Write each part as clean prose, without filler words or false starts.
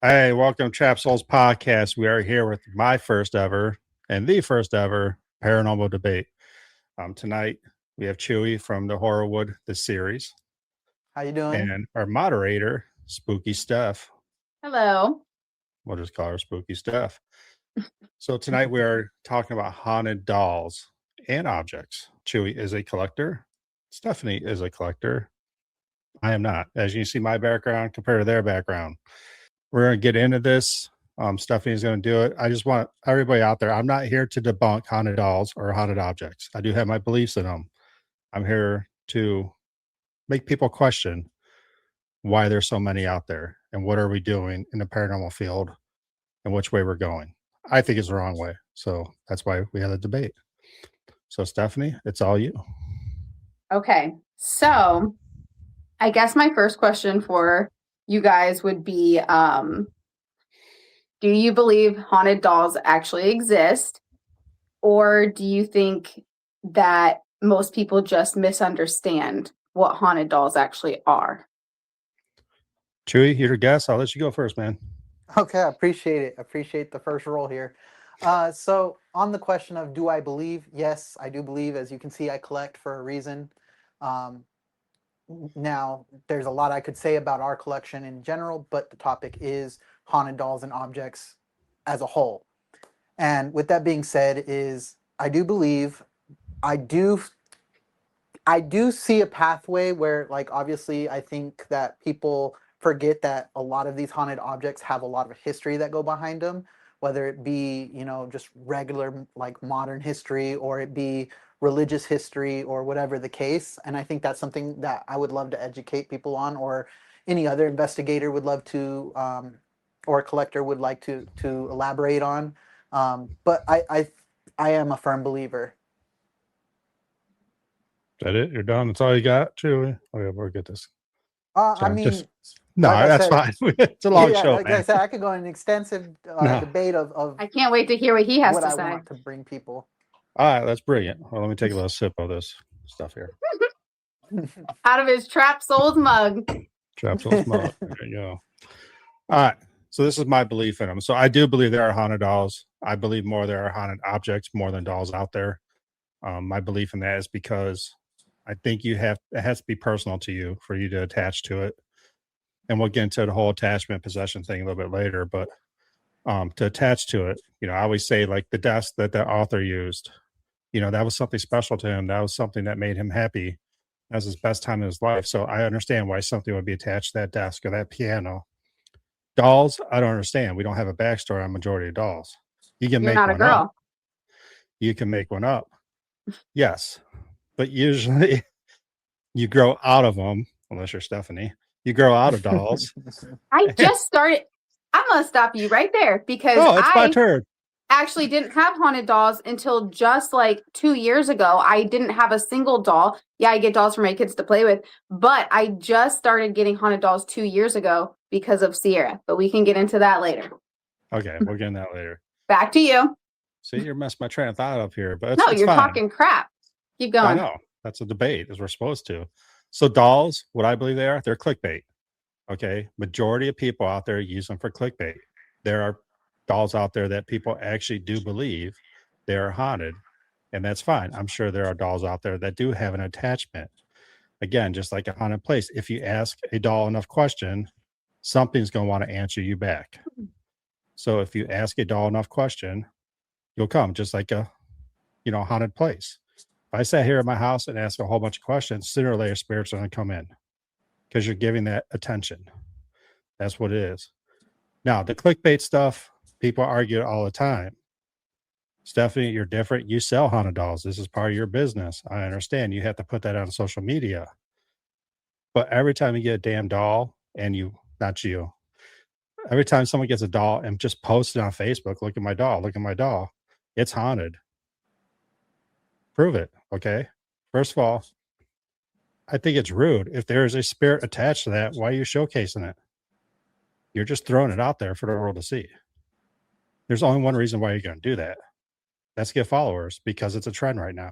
Hey, welcome to Trap Souls Podcast. We are here with my first ever and the first ever Paranormal Debate. Tonight we have Chuy from the Horrorwood, the series, How you doing? and our moderator, Spooky Steph. Hello. We'll just call her Spooky Steph. So tonight we are talking about haunted dolls and objects. Chuy is a collector. Stephanie is a collector. I am not. As you see my background compared to their background. We're going to get into this. Stephanie's going to do it. I just want everybody out there. I'm not here to debunk haunted dolls or haunted objects. I do have my beliefs in them. I'm here to make people question why there's so many out there and what are we doing in the paranormal field and which way we're going. I think it's the wrong way. So that's why we had a debate. So Stephanie, it's all you. Okay. So I guess my first question for you guys would be, do you believe haunted dolls actually exist? Or do you think that most people just misunderstand what haunted dolls actually are? Chuy, you're a guest. I'll let you go first, man. Okay, I appreciate it. I appreciate the first roll here. So on the question of do I believe? Yes, I do believe. As you can see, I collect for a reason. Now, there's a lot I could say about our collection in general, but the topic is haunted dolls and objects as a whole. And with that being said, is I do believe, I do see a pathway where, like, obviously, I think that people forget that a lot of these haunted objects have a lot of history that go behind them, whether it be, just regular, like, modern history, or it be religious history, or whatever the case. And I think that's something that I would love to educate people on, or any other investigator would love to, or a collector would like to elaborate on. But I am a firm believer. Is that it? You're done? That's all you got, Chuy? Okay, we'll get this. I mean, no, like I that's said, fine. It's a long show, like man. I said, I could go in an extensive No. debate of I can't wait to hear what he has what to I say. want to bring people. All right, that's brilliant. Well, let me take a little sip of this stuff here. Out of his Trap Souls mug. Trap Souls mug. There you go. All right. So this is my belief in them. So I do believe there are haunted dolls. I believe more there are haunted objects more than dolls out there. My belief in that is because I think it has to be personal to you for you to attach to it. And we'll get into the whole attachment possession thing a little bit later, but to attach to it, I always say, like, the desk that the author used, that was something special to him. That was something that made him happy. That was his best time in his life. So I understand why something would be attached to that desk or that piano. Dolls, I don't understand. We don't have a backstory on majority of dolls. You can You're make not a one girl. up. You can make one up. Yes. But usually you grow out of them, unless you're Stephanie. You grow out of dolls. I just started. I'm going to stop you right there because It's my turn. Actually didn't have haunted dolls until just like 2 years ago. I didn't have a single doll. Yeah, I get dolls for my kids to play with, but I just started getting haunted dolls 2 years ago because of Sierra, but we can get into that later. Okay, we'll get into that later. Back to you. See, you're messing my train of thought up here, but no, it's you're fine. Talking crap. Keep going. I know. That's a debate, as we're supposed to. So dolls, what I believe they're clickbait. Okay, majority of people out there use them for clickbait. There are dolls out there that people actually do believe they are haunted, and that's fine. I'm sure there are dolls out there that do have an attachment. Again, just like a haunted place, if you ask a doll enough question, something's going to want to answer you back. So if you ask a doll enough question, you'll come, just like a haunted place. If I sat here at my house and asked a whole bunch of questions, sooner or later spirits are going to come in because you're giving that attention. That's what it is. Now, the clickbait stuff, people argue all the time. Stephanie, you're different. You sell haunted dolls. This is part of your business. I understand you have to put that on social media. But every time you get a damn doll, and every time someone gets a doll and just posts it on Facebook, look at my doll, it's haunted. Prove it, okay? First of all, I think it's rude. If there is a spirit attached to that, why are you showcasing it? You're just throwing it out there for the world to see. There's only one reason why you're going to do that. That's get followers, because it's a trend right now.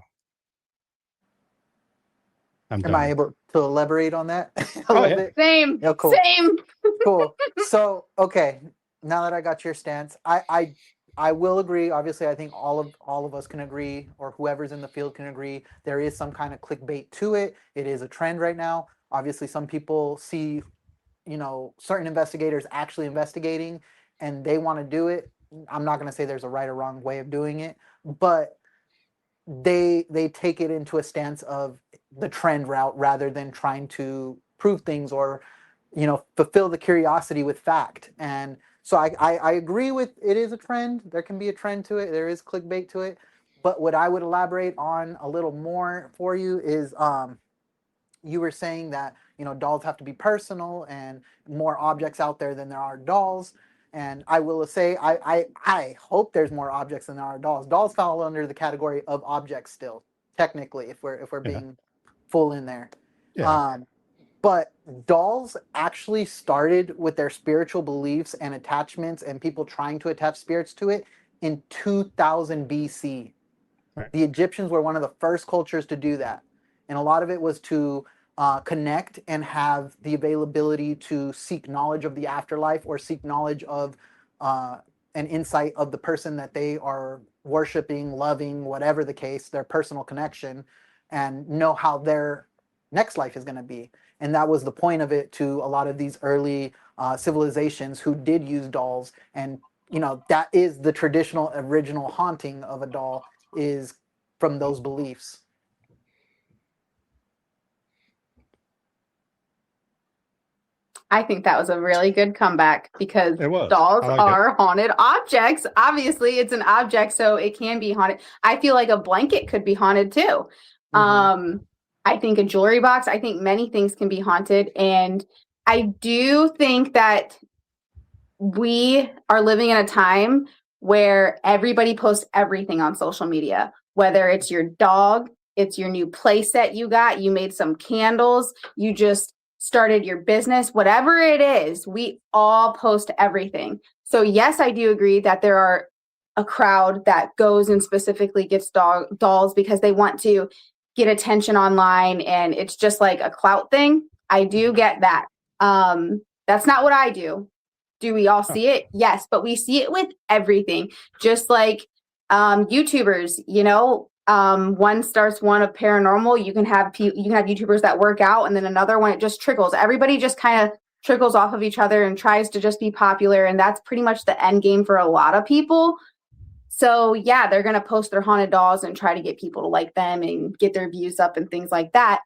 Am I able to elaborate on that a little bit? Same. Yeah, cool. Same. Cool. So, okay. now that I got your stance, I will agree. Obviously, I think all of us can agree, or whoever's in the field can agree. There is some kind of clickbait to it. It is a trend right now. Obviously, some people see, certain investigators actually investigating, and they want to do it. I'm not going to say there's a right or wrong way of doing it, but they take it into a stance of the trend route rather than trying to prove things or fulfill the curiosity with fact. And so I agree with it is a trend. There can be a trend to it. There is clickbait to it. But what I would elaborate on a little more for you is you were saying that dolls have to be personal and more objects out there than there are dolls. And I will say I hope there's more objects than there are dolls. Dolls fall under the category of objects still, technically, if we're Yeah. being full in there. Yeah. But dolls actually started with their spiritual beliefs and attachments and people trying to attach spirits to it in 2000 BC. Right. The Egyptians were one of the first cultures to do that. And a lot of it was to connect and have the availability to seek knowledge of the afterlife or seek knowledge of an insight of the person that they are worshiping, loving, whatever the case, their personal connection, and know how their next life is going to be. And that was the point of it to a lot of these early civilizations who did use dolls. And, that is the traditional original haunting of a doll, is from those beliefs. I think that was a really good comeback because It was. dolls I like are haunted objects. Obviously, it's an object, so it can be haunted. I feel like a blanket could be haunted too. Mhm. I think a jewelry box, I think many things can be haunted. And I do think that we are living in a time where everybody posts everything on social media, whether it's your dog, it's your new play set you got, you made some candles, you just started your business, whatever it is, we all post everything. So yes, I do agree that there are a crowd that goes and specifically gets dolls because they want to get attention online and it's just like a clout thing. I do get that. That's not what I do. Do we all see it? Yes, but we see it with everything. Just like YouTubers, one starts one of paranormal. You can have YouTubers that work out, and then another one it just trickles. Everybody just kind of trickles off of each other and tries to just be popular, and that's pretty much the end game for a lot of people. So yeah, they're gonna post their haunted dolls and try to get people to like them and get their views up and things like that.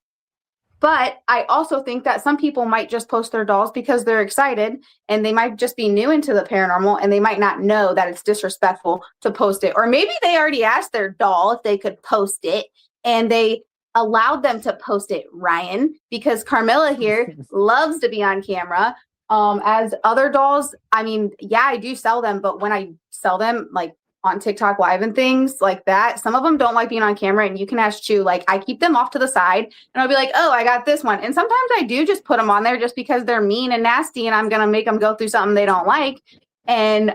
But I also think that some people might just post their dolls because they're excited and they might just be new into the paranormal and they might not know that it's disrespectful to post it. Or maybe they already asked their doll if they could post it and they allowed them to post it, Ryan, because Carmilla here loves to be on camera. As other dolls, I mean, yeah, I do sell them, but when I sell them, like on TikTok live and things like that, some of them don't like being on camera, and you can ask Chuy, like I keep them off to the side and I'll be like, oh, I got this one. And sometimes I do just put them on there just because they're mean and nasty and I'm going to make them go through something they don't like. And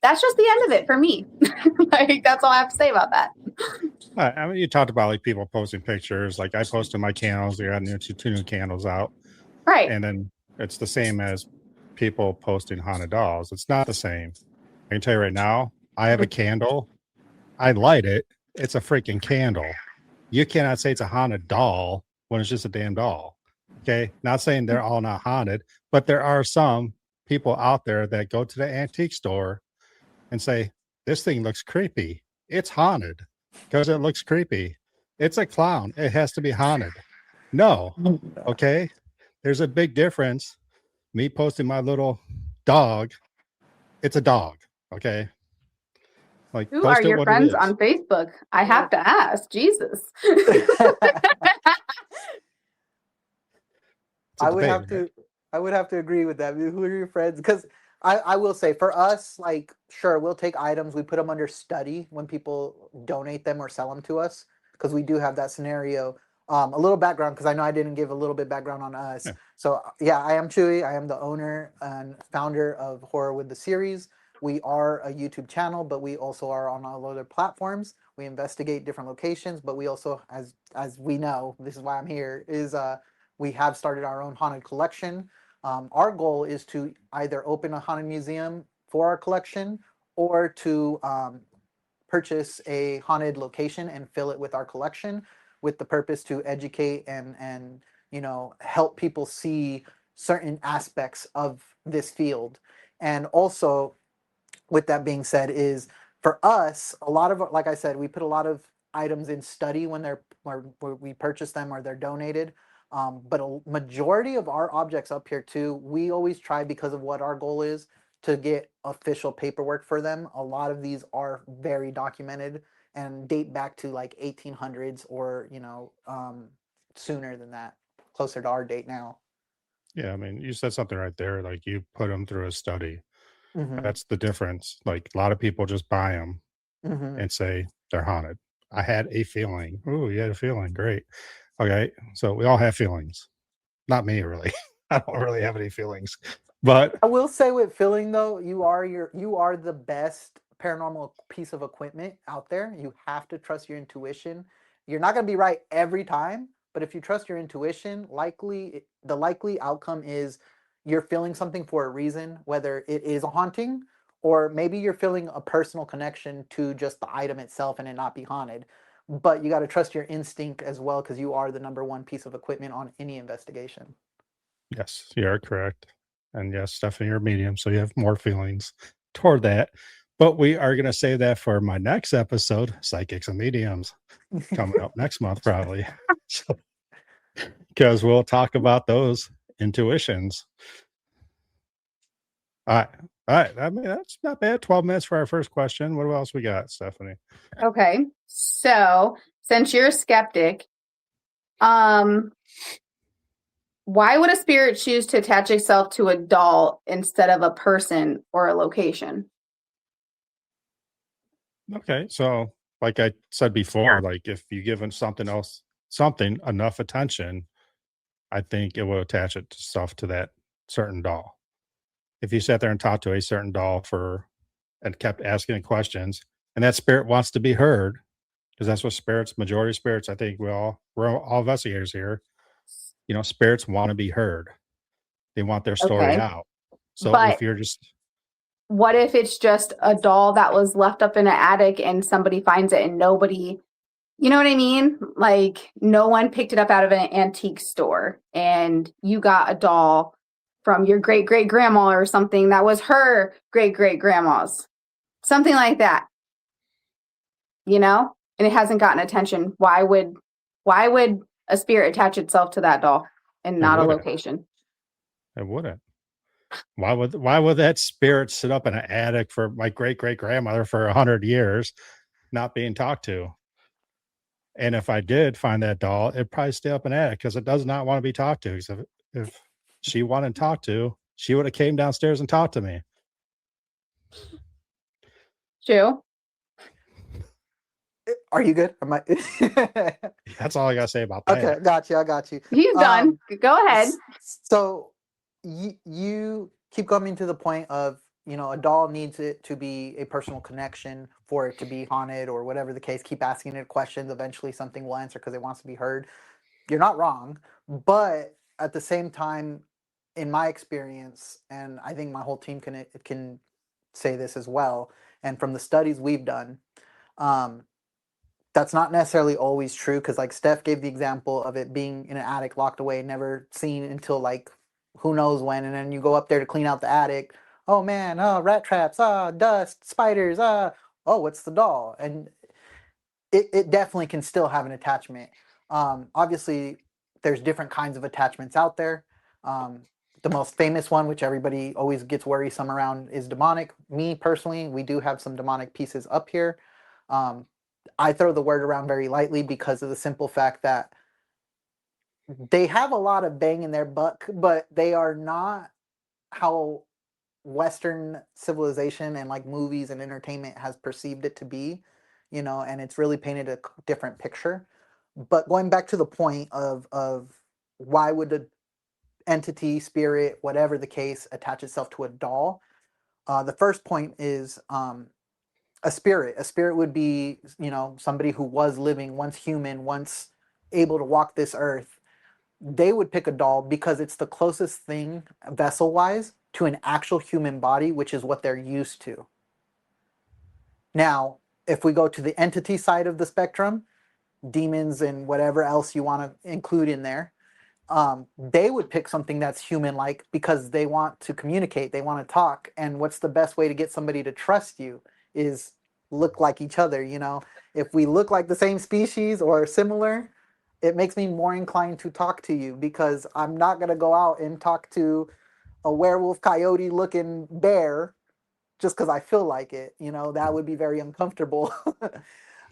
that's just the end of it for me. Like, that's all I have to say about that. I mean, you talked about like people posting pictures. Like I posted my candles. I got two new candles out. Right. And then it's the same as people posting haunted dolls. It's not the same. I can tell you right now, I have a candle. I light it. It's a freaking candle. You cannot say it's a haunted doll when it's just a damn doll. Okay. Not saying they're all not haunted, but there are some people out there that go to the antique store and say, this thing looks creepy. It's haunted because it looks creepy. It's a clown. It has to be haunted. No. Okay. There's a big difference. Me posting my little dog. It's a dog. Okay. Like, who are your friends on Facebook? I have to ask. Jesus. I would have to agree with that. Who are your friends? Because I will say for us, like, sure, we'll take items, we put them under study when people donate them or sell them to us, because we do have that scenario. A little background, because I know I didn't give a little bit background on us. Yeah. So yeah, I am Chuy. I am the owner and founder of Horrorwood the series. We are a YouTube channel, but we also are on all other platforms. We investigate different locations, but we also, as we know, this is why I'm here, is we have started our own haunted collection. Our goal is to either open a haunted museum for our collection, or to purchase a haunted location and fill it with our collection, with the purpose to educate and help people see certain aspects of this field. And also, with that being said, is for us, a lot of, like I said, we put a lot of items in study when where we purchase them or they're donated. But a majority of our objects up here too, we always try, because of what our goal is, to get official paperwork for them. A lot of these are very documented and date back to like 1800s or sooner than that, closer to our date now. Yeah, I mean, you said something right there. Like you put them through a study. Mm-hmm. That's the difference. Like a lot of people just buy them Mm-hmm. and say they're haunted. I had a feeling. Ooh, you had a feeling. Great. Okay. So we all have feelings. Not me, really. I don't really have any feelings. But I will say, with filling though, you are the best paranormal piece of equipment out there. You have to trust your intuition. You're not going to be right every time, but if you trust your intuition, the likely outcome is you're feeling something for a reason, whether it is a haunting or maybe you're feeling a personal connection to just the item itself and it not be haunted. But you got to trust your instinct as well, because you are the number one piece of equipment on any investigation. yes, you are correct. And yes, Stephanie, you're medium. So you have more feelings toward that. But we are going to save that for my next episode, Psychics and Mediums, coming up next month, probably. Because we'll talk about those intuitions. All right. All right. I mean, that's not bad. 12 minutes for our first question. What else we got, Stephanie? Okay. So, since you're a skeptic, why would a spirit choose to attach itself to a doll instead of a person or a location? Okay. So, like I said before, like if you give something enough attention, I think it will attach itself to that certain doll. If you sat there and talked to a certain doll and kept asking it questions, and that spirit wants to be heard, because that's what majority of spirits, I think we're all investigators here. Spirits want to be heard. They want their story Okay. out. So But if you're just what if it's just a doll that was left up in an attic and somebody finds it and nobody, you know what I mean? Like no one picked it up out of an antique store and you got a doll from your great great grandma or something that was her great great grandma's, something like that, and it hasn't gotten attention. Why would a spirit attach itself to that doll and it not a wouldn't. location? It wouldn't. Why would that spirit sit up in an attic for my great great grandmother for 100 years, not being talked to? And if I did find that doll, it'd probably stay up in an attic because it does not want to be talked to. Because if she wanted to talk to, she would have came downstairs and talked to me. True. Are you good? Am I? That's all I gotta say about that. Okay, got you. I got you. He's done. Go ahead. So you keep coming to the point of, a doll needs it to be a personal connection for it to be haunted or whatever the case. Keep asking it questions. Eventually something will answer because it wants to be heard. You're not wrong. But at the same time, in my experience, and I think my whole team can say this as well, and from the studies we've done, that's not necessarily always true, because like Steph gave the example of it being in an attic locked away, never seen until like who knows when, and then you go up there to clean out the attic. Oh man, oh rat traps, dust, spiders, oh what's the doll? And it definitely can still have an attachment. Obviously, there's different kinds of attachments out there. The most famous one, which everybody always gets worrisome around, is demonic. Me personally, we do have some demonic pieces up here. I throw the word around very lightly because of the simple fact that they have a lot of bang in their buck, but they are not how Western civilization and like movies and entertainment has perceived it to be, and it's really painted a different picture. But going back to the point of why would the entity, spirit, whatever the case, attach itself to a doll? The first point is a spirit. A spirit would be, somebody who was living, once human, once able to walk this earth. they would pick a doll because it's the closest thing vessel wise to an actual human body, which is what they're used to. Now, if we go to the entity side of the spectrum, demons and whatever else you want to include in there, they would pick something that's human-like because they want to communicate, they want to talk, and what's the best way to get somebody to trust you is look like each other. You know, if we look like the same species or similar, it makes me more inclined to talk to you, because I'm not going to go out and talk to a werewolf coyote looking bear just because I feel like it. You know, that would be very uncomfortable.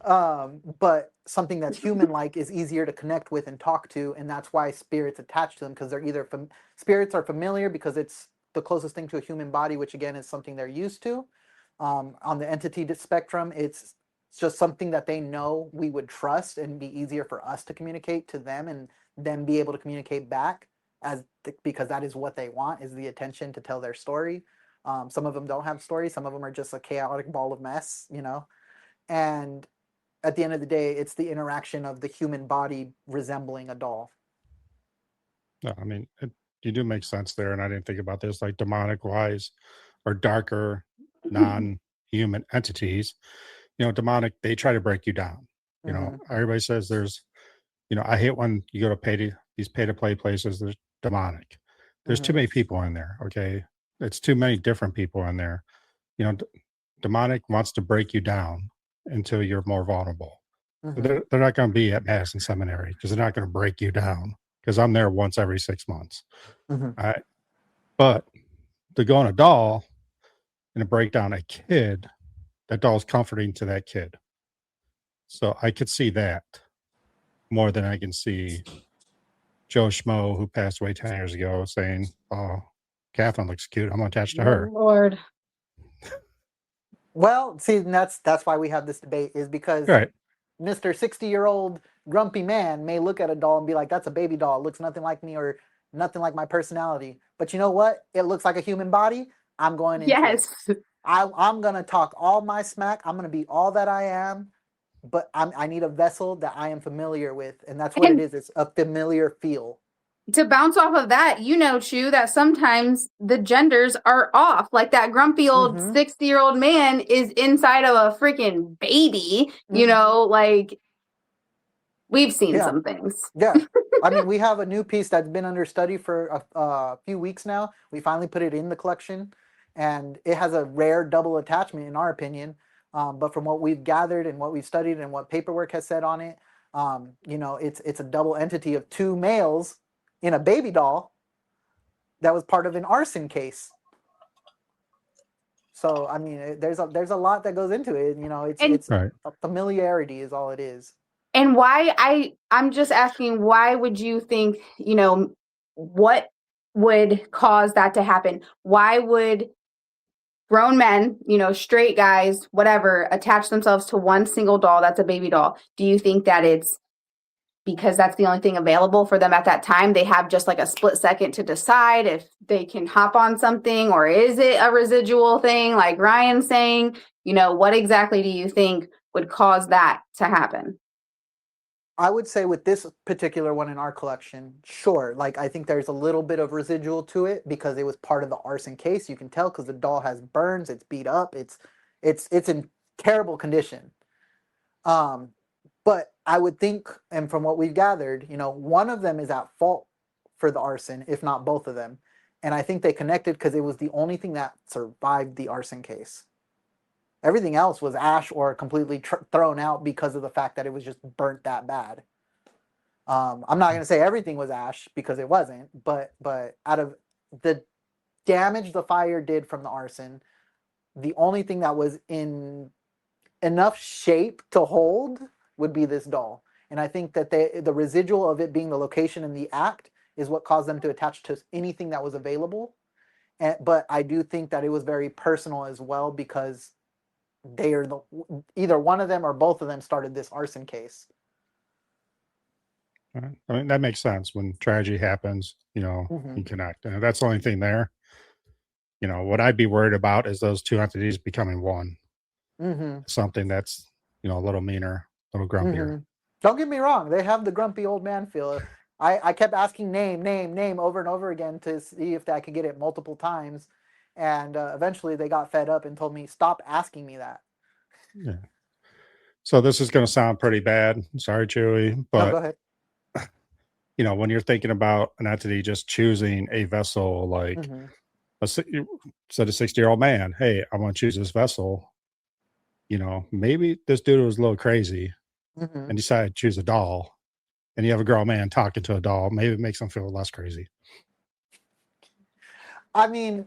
But something that's human-like is easier to connect with and talk to, and that's why spirits attach to them, because they're either spirits are familiar because it's the closest thing to a human body, which again is something they're used to. On the entity spectrum, it's just something that they know we would trust and be easier for us to communicate to them, and them be able to communicate back because that is what they want, is the attention to tell their story. Some of them don't have stories. Some of them are just a chaotic ball of mess, you know. And at the end of the day, it's the interaction of the human body resembling a doll. No, I mean, you do make sense there, and I didn't think about this, like demonic wise or darker non-human entities. You know, demonic, they try to break you down. You know, everybody says there's, you know, I hate when you go to these pay to play places, there's demonic. There's too many people in there, okay? It's too many different people in there. You know, demonic wants to break you down until you're more vulnerable. They're not going to be at Mass and Seminary because they're not going to break you down, because I'm there once every 6 months. All right. But to go on a doll and to break down a kid, that doll's comforting to that kid. So I could see that more than I can see Joe Schmo, who passed away 10 years ago, saying, "Oh, Catherine looks cute. I'm attached to her." Lord. Well, see, and that's why we have this debate, is because Right. Mr. 60-year-old grumpy man may look at a doll and be like, that's a baby doll. It looks nothing like me or nothing like my personality. But you know what? It looks like a human body. I'm going into Yes. it. I'm going to talk all my smack. I'm going to be all that I am. But I need a vessel that I am familiar with. And that's what it is. It's a familiar feel. To bounce off of that, you know, Chu, that sometimes the genders are off. Like that grumpy old 60-year-old man is inside of a freaking baby, you know, like we've seen some things. Yeah. I mean, we have a new piece that's been under study for a few weeks now. We finally put it in the collection, and it has a rare double attachment in our opinion. But from what we've gathered and what we've studied and what paperwork has said on it, you know, it's a double entity of two males in a baby doll that was part of an arson case. So I mean, there's a lot that goes into it. You know, it's right. Familiarity is all it is. And why I'm just asking, why would you think, you know, what would cause that to happen? Why would grown men, you know, straight guys, whatever, attach themselves to one single doll that's a baby doll? Do you think that it's because that's the only thing available for them at that time? They have just like a split second to decide if they can hop on something, or is it a residual thing like Ryan's saying? You know, what exactly do you think would cause that to happen? I would say with this particular one in our collection, sure. Like, I think there's a little bit of residual to it because it was part of the arson case. You can tell because the doll has burns, it's beat up, it's in terrible condition. But I would think, and from what we've gathered, you know, one of them is at fault for the arson, if not both of them. And I think they connected because it was the only thing that survived the arson case. Everything else was ash or completely thrown out because of the fact that it was just burnt that bad. I'm not going to say everything was ash because it wasn't, but out of the damage the fire did from the arson, the only thing that was in enough shape to hold would be this doll. And I think that the residual of it being the location and the act is what caused them to attach to anything that was available. But I do think that it was very personal as well, because they are either one of them or both of them started this arson case. I mean, that makes sense. When tragedy happens, you know, you connect. And that's the only thing there. You know, what I'd be worried about is those two entities becoming one. Something that's, you know, a little meaner, a little grumpier. Don't get me wrong. They have the grumpy old man feel. I kept asking name over and over again to see if I could get it multiple times. And eventually they got fed up and told me, stop asking me that. Yeah. So this is going to sound pretty bad. Sorry, Chewy, No, but go ahead. when you're thinking about an entity just choosing a vessel, like Mhm. you said, a 60-year-old man, hey, I want to choose this vessel. Maybe this dude was a little crazy Mhm. and decided to choose a doll, and you have a grown man talking to a doll. Maybe it makes them feel less crazy. I mean,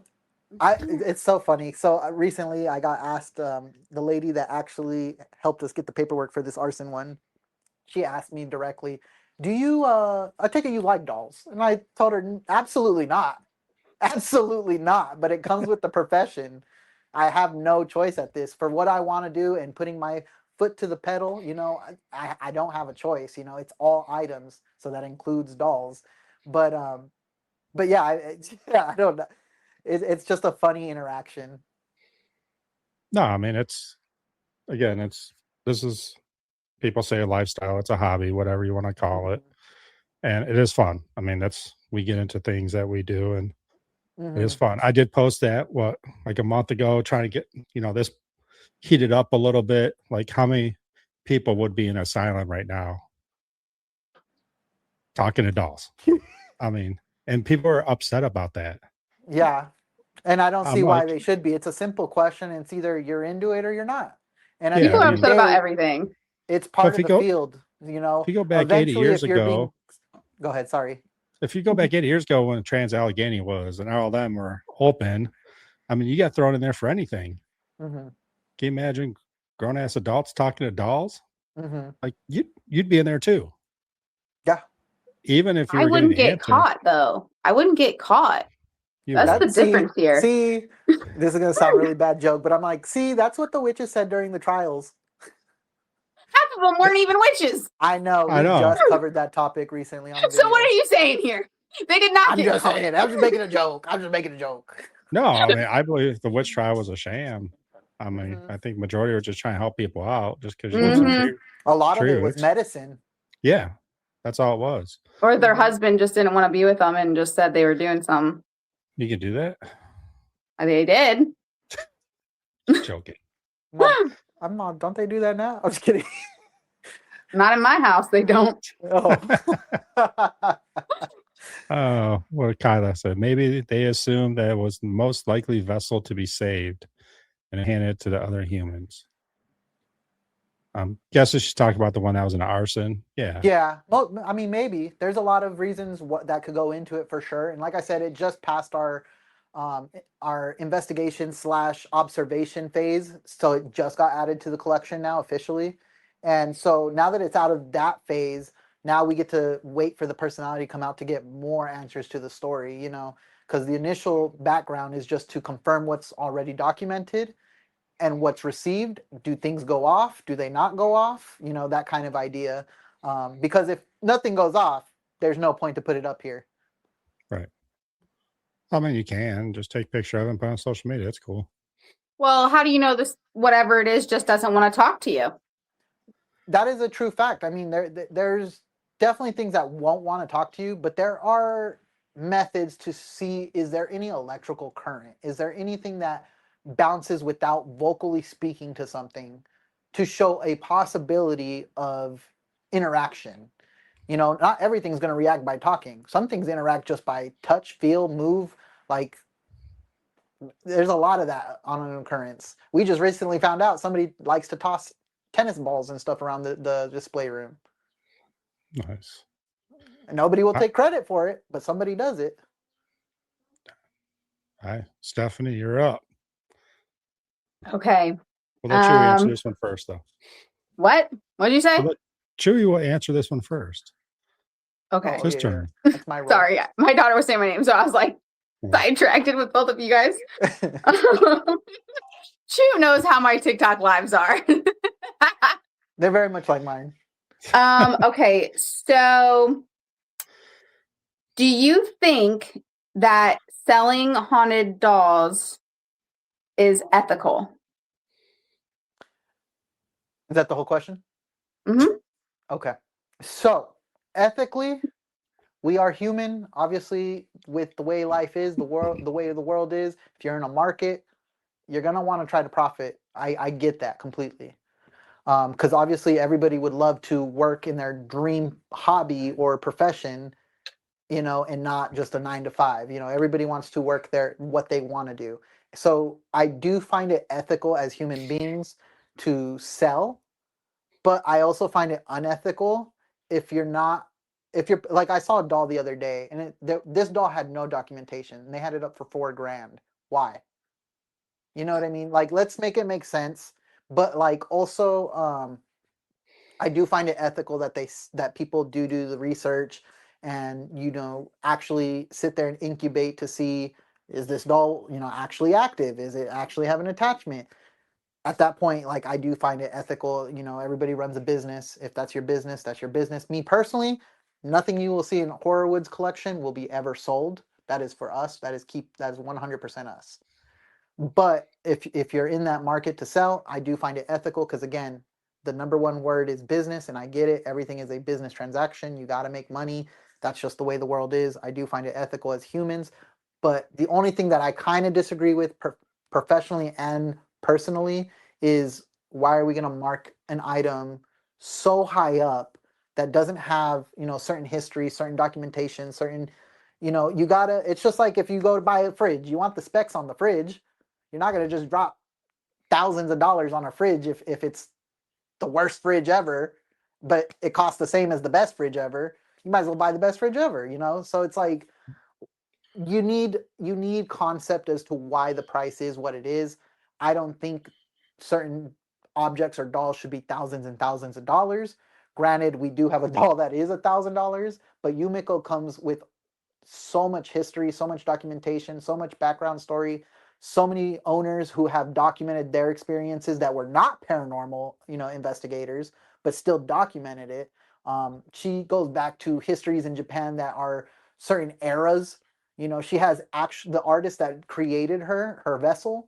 it's so funny. So recently I got asked, the lady that actually helped us get the paperwork for this arson one, she asked me directly, do you, I take it you like dolls? And I told her, absolutely not. Absolutely not. But it comes with the profession. I have no choice at this. For what I want to do and putting my foot to the pedal, I don't have a choice. It's all items. So that includes dolls. But yeah, yeah, I don't know. It's just a funny interaction. No, I mean, this is, people say a lifestyle, it's a hobby, whatever you want to call it. And it is fun. I mean, we get into things that we do, and it is Mm-hmm. fun. I did post that, like a month ago, trying to get, this heated up a little bit. Like, how many people would be in a asylum right now talking to dolls? I mean, and people are upset about that. Yeah. And I don't see I'm why like, they should be. It's a simple question, and it's either you're into it or you're not. And at the yeah, People I end are of the mean, upset about day, everything. it's but part of the field. if you go back 80 Eventually, years if you're being, ago, go ahead, sorry. if you go back 80 years ago when Trans Allegheny was and all of them were open, I mean, you got thrown in there for anything. Mm-hmm. Can you imagine grown ass adults talking to dolls? Mm-hmm. Like, you'd be in there too. Yeah. Even if you I were getting wouldn't the get answers, caught though. I wouldn't get caught. you That's the would. difference here. See, this is gonna sound really bad joke, but I'm like, see, that's what the witches said during the trials. Half of them weren't even witches. I know I we know. just covered that topic recently on the So what video. are you saying here? They did not I'm get just caught. saying. I'm just making a joke. I'm just making a joke. No, I mean, I believe the witch trial was a sham. I mean, Mhm. I think majority were just trying to help people out just because some Mhm. A lot of it was truths. medicine. Yeah, that's all it was. Or their Mhm. husband just didn't want to be with them and just said they were doing something. You can do that? They did. Joking. No, I'm not. Don't they do that now? I'm just kidding. Not in my house, they don't. Oh. Oh, what Kyla said. Maybe they assumed that it was the most likely vessel to be saved and handed it to the other humans. Guessing she's talking about the one that was in arson. Yeah. Yeah. Well, I mean, maybe there's a lot of reasons what that could go into it for sure. And like I said, it just passed our investigation / observation phase, so it just got added to the collection now officially. And so now that it's out of that phase, now we get to wait for the personality to come out to get more answers to the story. Because the initial background is just to confirm what's already documented and what's received. Do things go off? Do they not go off? That kind of idea. Because if nothing goes off, there's no point to put it up here. Right. I mean, you can just take a picture of it and put it on social media. That's cool. Well, how do you know this, whatever it is, just doesn't want to talk to you? That is a true fact. I mean, there's definitely things that won't want to talk to you, but there are methods to see, is there any electrical current? Is there anything that bounces without vocally speaking to something to show a possibility of interaction? Not everything's going to react by talking. Some things interact just by touch, feel, move. Like, there's a lot of that on an occurrence. We just recently found out somebody likes to toss tennis balls and stuff around the display room. Nice. And nobody will take credit for it, but somebody does it. Hi, Stephanie, you're up. Okay. We'll let Chewy answer this one first, though. What? What did you say? Chewy will answer this one first. Okay. It's his turn. That's my role. Sorry, my daughter was saying my name, so I was like sidetracked with both of you guys. Chew knows how my TikTok lives are. They're very much like mine. Okay, so do you think that selling haunted dolls is ethical? Is that the whole question? Mm-hmm. Okay. So, ethically, we are human, obviously, with the way life is, the way the world is. If you're in a market, you're gonna want to try to profit. I get that completely. Because obviously everybody would love to work in their dream hobby or profession, and not just a 9 to 5. Everybody wants to work what they want to do. So I do find it ethical as human beings to sell, but I also find it unethical if you're not. If you're like, I saw a doll the other day, and this doll had no documentation, and they had it up for $4,000. Why? You know what I mean? Like, let's make it make sense. But like, also, I do find it ethical that people do the research and actually sit there and incubate to see, is this doll actually active? Is it actually have an attachment? At that point, like, I do find it ethical. Everybody runs a business. If that's your business, that's your business. Me personally, nothing you will see in Horrorwood's collection will be ever sold. That is for us. That is 100% us. But if you're in that market to sell, I do find it ethical, because again, the number one word is business, and I get it. Everything is a business transaction. You got to make money. That's just the way the world is. I do find it ethical as humans. But the only thing that I kind of disagree with professionally and personally is, why are we going to mark an item so high up that doesn't have, certain history, certain documentation, certain, you gotta, it's just like if you go to buy a fridge, you want the specs on the fridge. You're not going to just drop thousands of dollars on a fridge if it's the worst fridge ever, but it costs the same as the best fridge ever. You might as well buy the best fridge ever, So it's like, you need concept as to why the price is what it is. I don't think certain objects or dolls should be thousands and thousands of dollars. Granted, we do have a doll that is $1,000, but Yumiko comes with so much history, so much documentation, so much background story, so many owners who have documented their experiences that were not paranormal, investigators, but still documented it. She goes back to histories in Japan that are certain eras. She has the artist that created her vessel.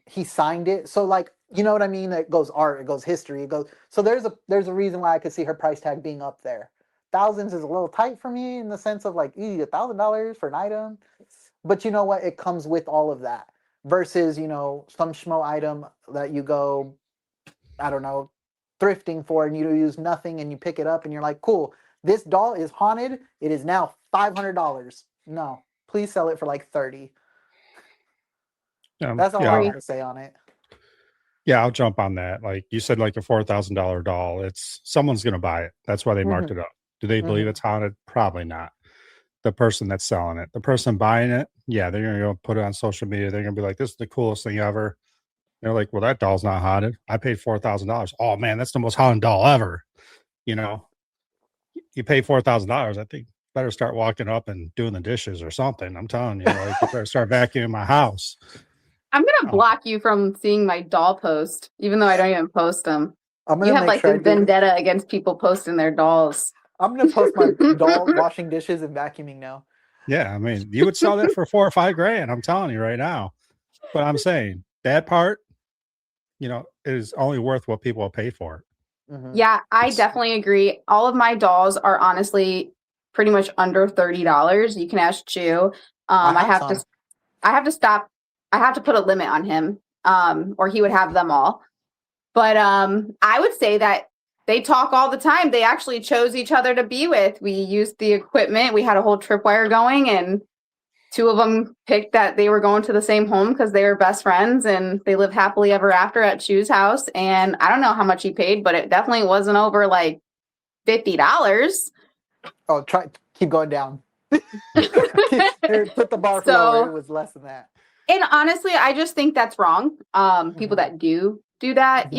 He signed it. So like, you know what I mean? It goes art, it goes history, it goes. So there's a reason why I could see her price tag being up there. Thousands is a little tight for me, in the sense of like, $1,000 for an item. But you know what? It comes with all of that. Versus, some schmo item that you go, I don't know, thrifting for, and you use nothing, and you pick it up and you're like, cool, this doll is haunted. It is now $500. No, please sell it for like 30. That's all I have to say on it. Yeah, I'll jump on that. Like you said, like a $4,000 doll, someone's going to buy it. That's why they marked it up. Do they believe it's haunted? Probably not. The person that's selling it, the person buying it, yeah, they're going to go put it on social media. They're going to be like, this is the coolest thing ever. They're like, well, that doll's not haunted. I paid $4,000. Oh man, that's the most haunted doll ever. You pay $4,000. I think better start walking up and doing the dishes or something. I'm telling you, like, you better start vacuuming my house. I'm gonna block you from seeing my doll post, even though I don't even post them. You have like this vendetta against people posting their dolls. I'm gonna post my doll washing dishes and vacuuming now. Yeah, I mean, you would sell that for $4 or $5,000. I'm telling you right now. But I'm saying that part, is only worth what people will pay for it. Mm-hmm. Yeah, I definitely agree. All of my dolls are honestly pretty much under $30. You can ask Chuy. I have to stop. I have to put a limit on him, or he would have them all. But I would say that they talk all the time. They actually chose each other to be with. We used the equipment. We had a whole tripwire going, and 2 of them picked that they were going to the same home because they were best friends, and they live happily ever after at Chuy's house. And I don't know how much he paid, but it definitely wasn't over like $50. Oh, keep going down. Put the bar lower. It was less than that. And honestly, I just think that's wrong. People that do that,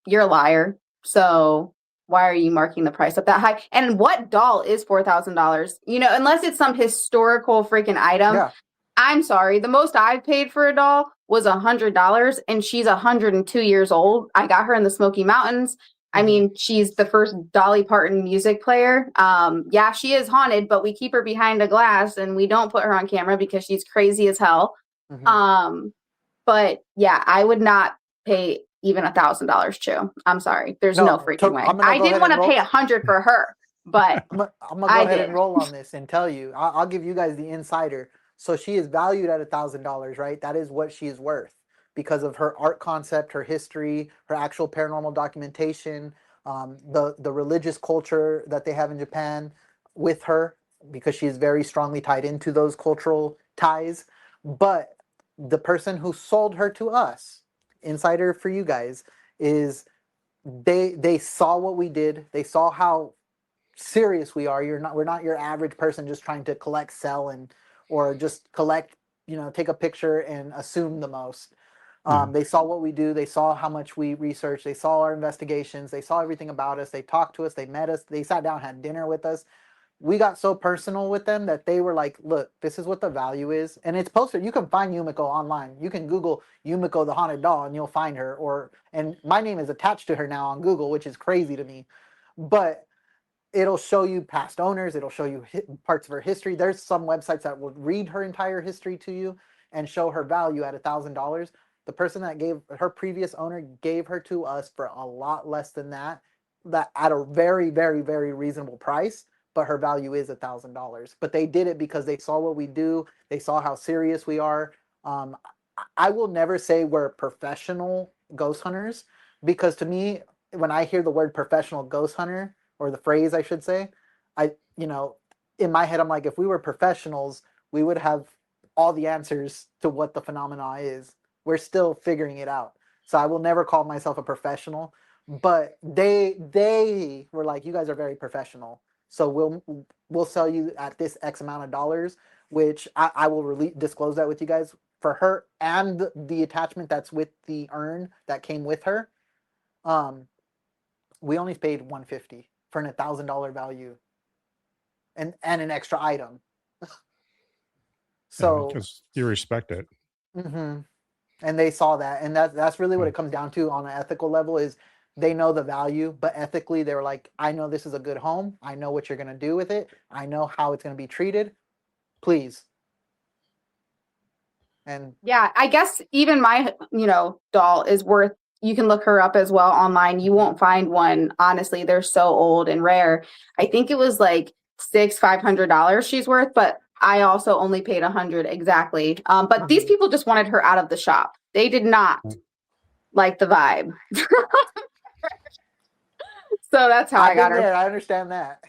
you're a liar. So why are you marking the price up that high? And what doll is $4,000? Unless it's some historical freaking item. Yeah. I'm sorry. The most I've paid for a doll was $100, and she's 102 years old. I got her in the Smoky Mountains. I mean, she's the first Dolly Parton music player. Yeah, she is haunted, but we keep her behind a glass and we don't put her on camera because she's crazy as hell. But yeah, I would not pay even $1,000, Chuy. I'm sorry. There's no freaking way. I didn't want to pay $100 for her, But I'm gonna I go ahead did. and roll on this and tell you. I'll give you guys the insider. So she is valued at $1,000, right? That is what she is worth because of her art concept, her history, her actual paranormal documentation, the religious culture that they have in Japan with her, because she is very strongly tied into those cultural ties. But the person who sold her to us, insider for you guys, is they saw what we did. They saw how serious we are. We're not your average person just trying to collect, sell, and or just collect, take a picture and assume the most. They saw what we do. They saw how much we research. They saw our investigations. They saw everything about us. They talked to us. They met us. They sat down, had dinner with us. We got so personal with them that they were like, look, this is what the value is. And it's posted. You can find Yumiko online. You can Google Yumiko the haunted doll and you'll find her. And my name is attached to her now on Google, which is crazy to me. But it'll show you past owners. It'll show you parts of her history. There's some websites that will read her entire history to you and show her value at $1,000. The person that gave her previous owner gave her to us for a lot less than that at a very, very, very reasonable price. But her value is $1,000. But they did it because they saw what we do. They saw how serious we are. I will never say we're professional ghost hunters, because to me, when I hear the word professional ghost hunter, or the phrase I should say, in my head, I'm like, if we were professionals, we would have all the answers to what the phenomena is. We're still figuring it out. So I will never call myself a professional, but they were like, you guys are very professional. So we'll sell you at this X amount of dollars, which I will disclose that with you guys for her and the attachment that's with the urn that came with her. We only paid $150 for an $1,000 value, and an extra item. So because you respect it. Mm-hmm. And they saw that, and that's really what it comes down to on an ethical level. Is they know the value, but ethically they were like, I know this is a good home. I know what you're going to do with it. I know how it's going to be treated. Please. And yeah, I guess even my, doll is worth, you can look her up as well online. You won't find one. Honestly, they're so old and rare. I think it was like $500 she's worth, but I also only paid $100 exactly. But these people just wanted her out of the shop. They did not like the vibe. So that's how I got her. I understand that.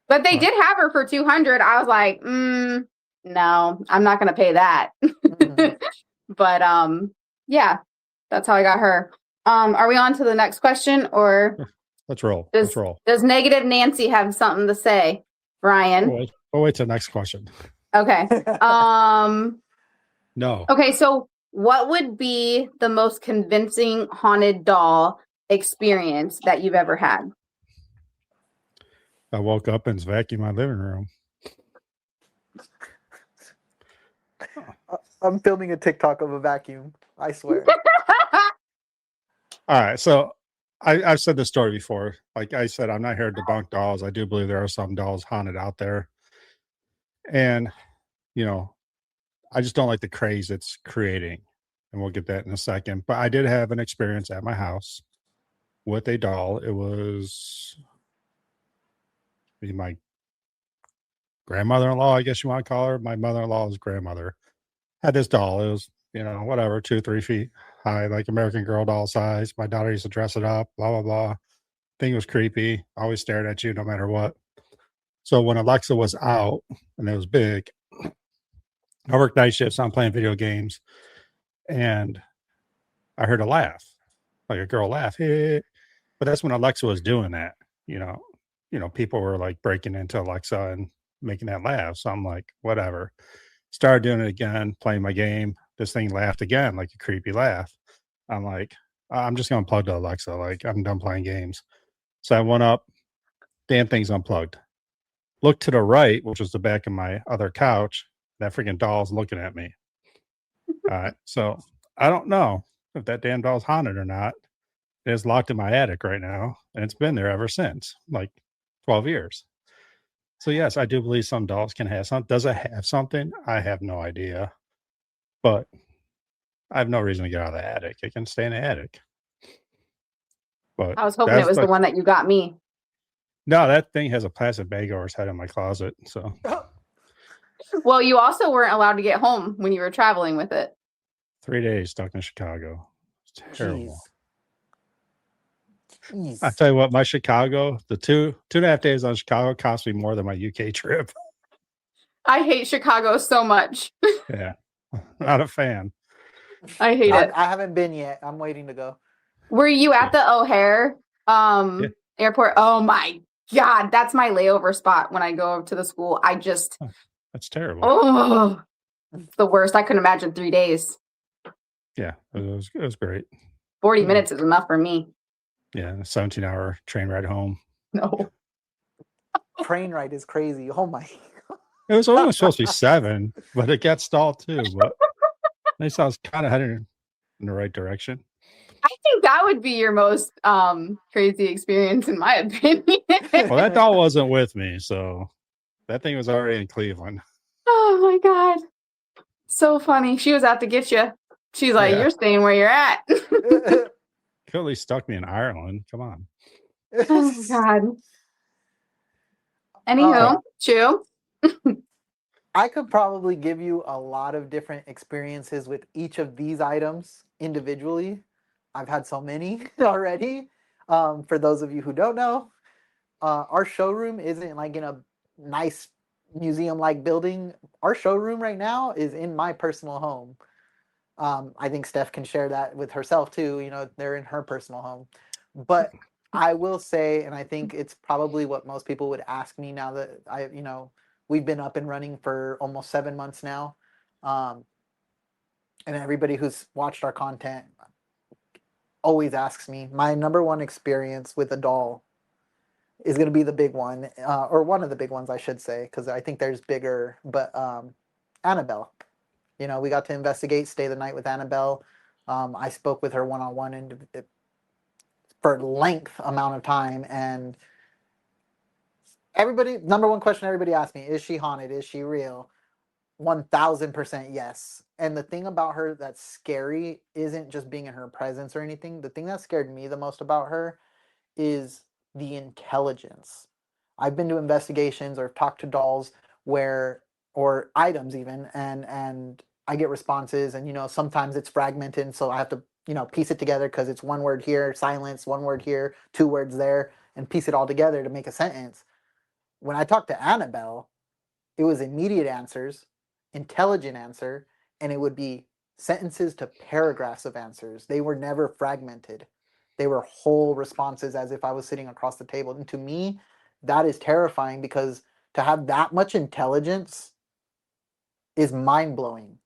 But they did have her for $200. I was like, no, I'm not going to pay that. But yeah, that's how I got her. Are we on to the next question, or let's roll? Does Negative Nancy have something to say, Brian? We'll wait till the next question. Okay. No. Okay, so what would be the most convincing haunted doll experience that you've ever had? I woke up and vacuumed my living room. I'm filming a TikTok of a vacuum. I swear. All right. So I've said this story before. Like I said, I'm not here to debunk dolls. I do believe there are some dolls haunted out there. And, I just don't like the craze it's creating. And we'll get that in a second. But I did have an experience at my house with a doll. It was my grandmother-in-law, I guess you want to call her. My mother-in-law's grandmother had this doll. It was, whatever, 2-3 feet high, like American Girl doll size. My daughter used to dress it up, blah, blah, blah. Thing was creepy. Always stared at you no matter what. So when Alexa was out and it was big, I worked night shifts. So I'm playing video games, and I heard a laugh, like a girl laugh. Hey. But that's when Alexa was doing that. People were like breaking into Alexa and making that laugh. So I'm like, whatever. Started doing it again, playing my game. This thing laughed again, like a creepy laugh. I'm like, I'm just going to plug to Alexa. Like, I'm done playing games. So I went up, damn thing's unplugged. Looked to the right, which was the back of my other couch. That freaking doll's looking at me. All right. So I don't know if that damn doll's haunted or not. It is locked in my attic right now, and it's been there ever since, like 12 years. So yes, I do believe some dolls can have something. Does it have something? I have no idea. But I have no reason to get out of the attic. It can stay in the attic. But I was hoping it was the one that you got me. No, that thing has a plastic bag over its head in my closet. So Well, you also weren't allowed to get home when you were traveling with it. 3 days stuck in Chicago. It's terrible. Jeez. I tell you what, my Chicago, the two and a half days on Chicago cost me more than my UK trip. I hate Chicago so much. Yeah, not a fan. I hate it. I haven't been yet. I'm waiting to go. Were you at the O'Hare airport? Oh my God, that's my layover spot when I go to the school. I just, That's terrible. oh, it's the worst. I couldn't imagine 3 days. Yeah, it was great. 40 minutes is enough for me. Yeah, a 17-hour train ride home. No. Train ride is crazy. Oh my. It was only supposed to be 7, but it got stalled too. But at least I was kind of heading in the right direction. I think that would be your most crazy experience, in my opinion. Well, that doll wasn't with me, so that thing was already in Cleveland. Oh my God. So funny. She was out to get you. She's like, Yeah. You're staying where you're at. Could at least stuck me in Ireland. Come on. Oh God. Anywho, Chew. I could probably give you a lot of different experiences with each of these items individually. I've had so many already. For those of you who don't know, our showroom isn't like in a nice museum-like building. Our showroom right now is in my personal home. I think Steph can share that with herself too. You know, they're in her personal home. But I will say, and I think it's probably what most people would ask me now that we've been up and running for almost 7 months now. And everybody who's watched our content always asks me, my number one experience with a doll is going to be the big one, or one of the big ones, I should say, because I think there's bigger, but Annabelle. You know, we got to investigate, stay the night with Annabelle. I spoke with her one-on-one and for length amount of time, and number one question everybody asked me, is she haunted? Is she real? 1000% yes. And the thing about her that's scary isn't just being in her presence or anything. The thing that scared me the most about her is the intelligence. I've been to investigations or talked to dolls or items even, and I get responses, and sometimes it's fragmented, so I have to piece it together because it's one word here, silence, one word here, 2 words there, and piece it all together to make a sentence. When I talked to Annabelle, it was immediate answers, intelligent answer, and it would be sentences to paragraphs of answers. They were never fragmented. They were whole responses as if I was sitting across the table. And to me, that is terrifying, because to have that much intelligence is mind-blowing.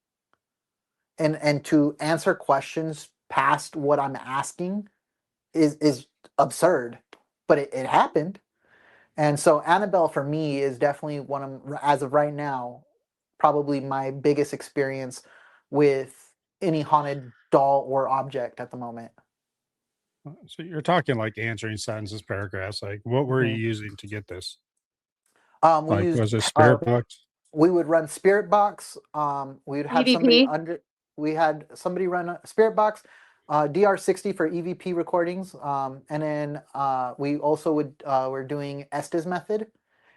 And to answer questions past what I'm asking is absurd. But it happened. And so Annabelle for me is definitely one of, as of right now, probably my biggest experience with any haunted doll or object at the moment. So you're talking like answering sentences, paragraphs. Like, what were you using to get this? We Like, used was it Spirit Box? we would run Spirit Box. We would have somebody EVP. we had somebody run a Spirit Box, DR60 for EVP recordings, and then we also we're doing Estes method,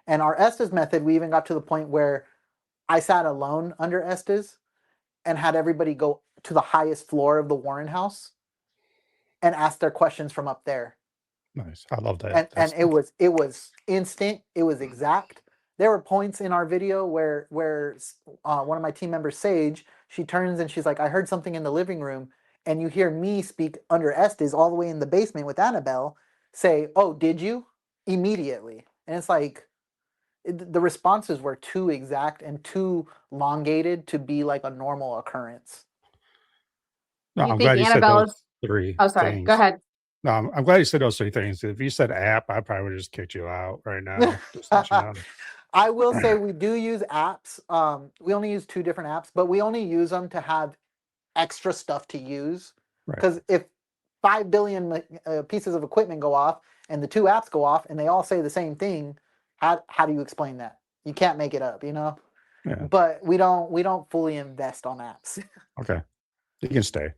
and our Estes method, we even got to the point where I sat alone under Estes and had everybody go to the highest floor of the Warren house and ask their questions from up there. Nice. I love that. And it was instant. It was exact. There were points in our video where one of my team members, Sage, she turns and she's like, I heard something in the living room, and you hear me speak under Estes all the way in the basement with Annabelle say, oh, did you? Immediately. And it's like, the responses were too exact and too elongated to be like a normal occurrence. No, You I'm think glad you said Annabelle those is? 3 Oh, sorry. things. Go ahead. No, I'm glad you said those 3 things. If you said app, I probably would have just kicked you out right now. Just let you know. I will say we do use apps. We only use 2 different apps, but we only use them to have extra stuff to use. Right. Because if 5 billion pieces of equipment go off and the 2 apps go off and they all say the same thing, how do you explain that? You can't make it up, Yeah. But we don't fully invest on apps. Okay. You can stay.